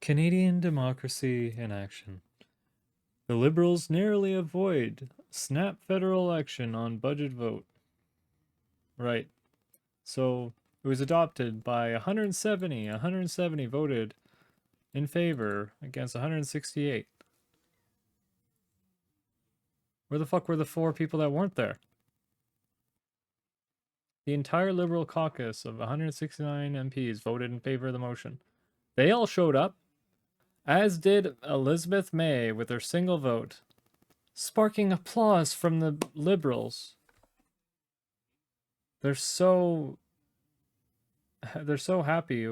Canadian democracy in action. The Liberals narrowly avoid snap federal election on budget vote. Right. So it was adopted by 170. 170 voted in favor against 168. Where the fuck were the 4 people that weren't there? The entire Liberal caucus of 169 MPs voted in favor of the motion. They all showed up, as did Elizabeth May with her single vote, sparking applause from the Liberals. They're so happy.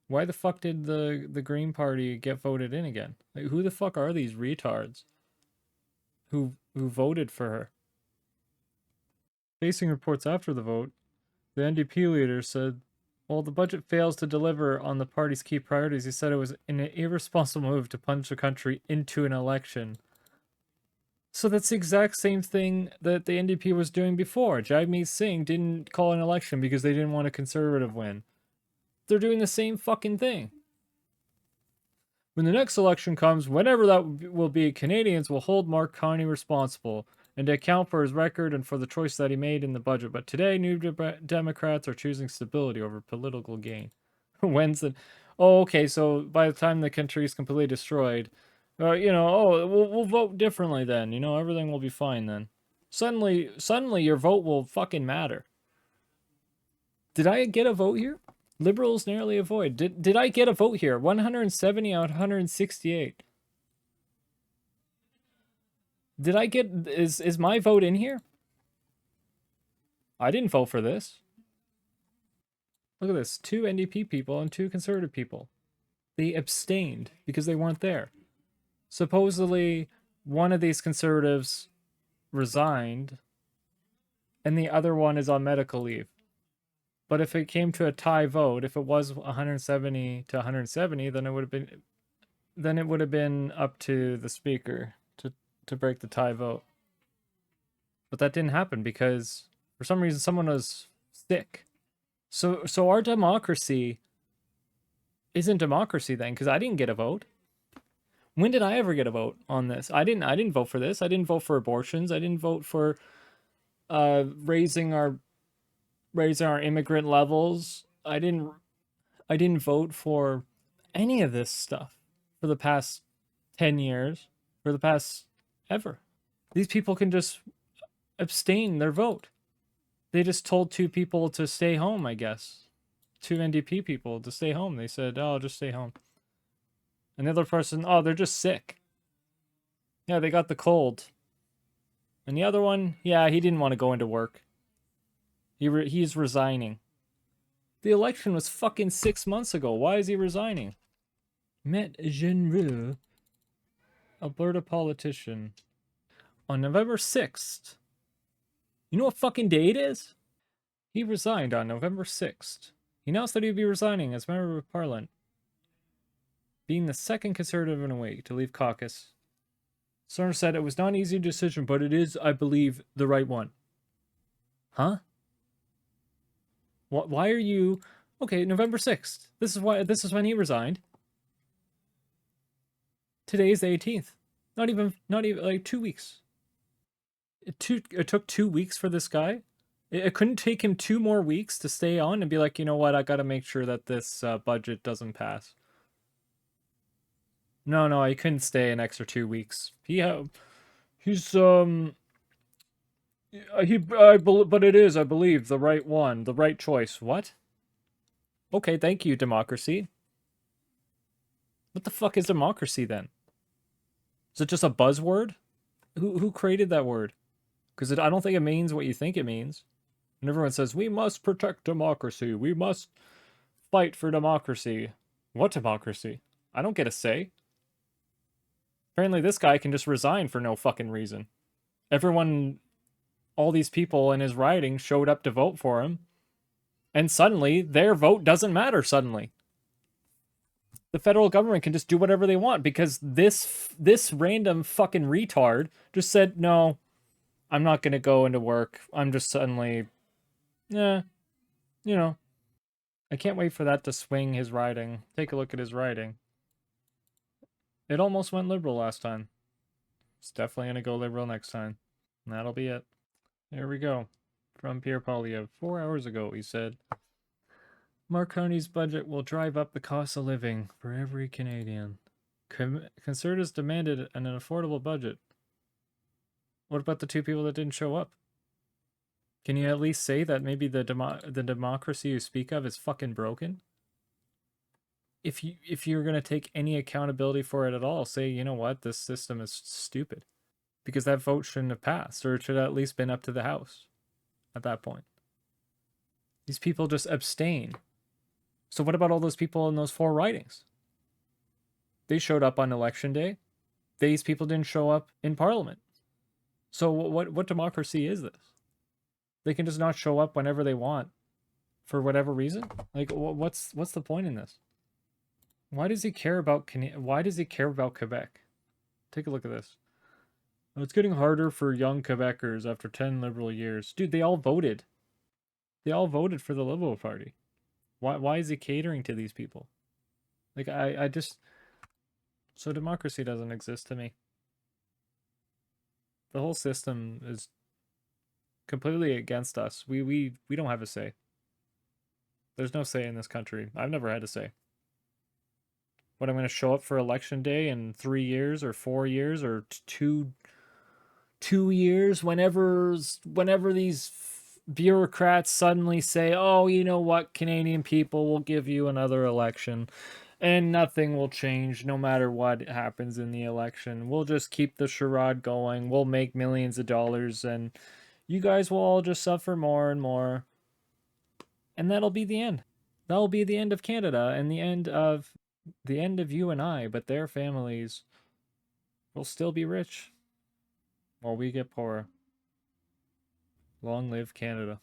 Why the fuck did the Green Party get voted in again? Like, who the fuck are these retards who voted for her? Facing reports after the vote, the NDP leader said, while the budget fails to deliver on the party's key priorities, he said it was an irresponsible move to plunge the country into an election. So that's the exact same thing that the NDP was doing before. Jagmeet Singh didn't call an election because they didn't want a conservative win. They're doing the same fucking thing. When the next election comes, whenever that will be, Canadians will hold Mark Carney responsible and to account for his record and for the choice that he made in the budget. But today, New Democrats are choosing stability over political gain. When's the... Oh, okay, so by the time the country is completely destroyed, we'll vote differently then. Everything will be fine then. Suddenly your vote will fucking matter. Did I get a vote here? Liberals narrowly avoid. Did I get a vote here? 170 out of 168. Did I get... Is my vote in here? I didn't vote for this. Look at this. 2 NDP people and 2 conservative people. They abstained because they weren't there. Supposedly, one of these conservatives resigned, and the other one is on medical leave. But if it came to a tie vote, if it was 170 to 170, then it would have been up to the speaker to break the tie vote. But that didn't happen because for some reason someone was sick. So our democracy isn't democracy then, because I didn't get a vote. When did I ever get a vote on this? I didn't vote for this. I didn't vote for abortions. I didn't vote for raising our immigrant levels. I didn't vote for any of this stuff for the past 10 years, for the past ever. These people can just abstain their vote. They just told 2 people to stay home, I guess. 2 NDP people to stay home. They said, oh, just stay home. And the other person, oh, they're just sick. Yeah, they got the cold. And the other one, yeah, he didn't want to go into work. He's resigning. The election was fucking 6 months ago. Why is he resigning? Met General, Alberta politician. On November 6th. You know what fucking day it is? He resigned on November 6th. He announced that he'd be resigning as member of Parliament, being the second conservative in a week to leave caucus. Soner said it was not an easy decision, but it is, I believe, the right one. Huh? Why are you... Okay, November 6th. This is when he resigned. Today is the 18th. Not even like 2 weeks. It took 2 weeks for this guy. It couldn't take him 2 more weeks to stay on and be like, you know what, I gotta make sure that this budget doesn't pass. No, he couldn't stay an extra 2 weeks. But it is, I believe, the right one, the right choice. What? Okay, thank you, democracy. What the fuck is democracy then? Is it just a buzzword? Who created that word? Because I don't think it means what you think it means. And everyone says, we must protect democracy. We must fight for democracy. What democracy? I don't get a say. Apparently this guy can just resign for no fucking reason. All these people in his riding showed up to vote for him. And suddenly, their vote doesn't matter suddenly. The federal government can just do whatever they want because this random fucking retard just said, no, I'm not going to go into work. I'm just suddenly, yeah, I can't wait for that to swing his riding. Take a look at his riding. It almost went liberal last time. It's definitely going to go liberal next time. And that'll be it. There we go. From Pierre Poilievre. 4 hours ago, he said, Mark Carney's budget will drive up the cost of living for every Canadian. Conservatives demanded an affordable budget. What about the two people that didn't show up? Can you at least say that maybe the democracy you speak of is fucking broken? If you're gonna take any accountability for it at all, say, you know what, this system is stupid, because that vote shouldn't have passed, or it should have at least been up to the House at that point. These people just abstain. So what about all those people in those 4 ridings? They showed up on election day. These people didn't show up in Parliament. So what democracy is this? They can just not show up whenever they want, for whatever reason. Like, what's the point in this? Why does he care about Quebec? Take a look at this. Oh, it's getting harder for young Quebecers after 10 liberal years. Dude, they all voted. They all voted for the Liberal Party. Why is he catering to these people? Like, I just... So democracy doesn't exist to me. The whole system is completely against us. We don't have a say. There's no say in this country. I've never had a say. What, I'm going to show up for election day in 3 years or 4 years or 2 years, whenever these bureaucrats suddenly say, oh, you know what, Canadian people will give you another election and nothing will change no matter what happens in the election. We'll just keep the charade going. We'll make millions of dollars and you guys will all just suffer more and more. And that'll be the end. That'll be the end of Canada and the end of you and I, but their families will still be rich while we get poorer. Long live Canada.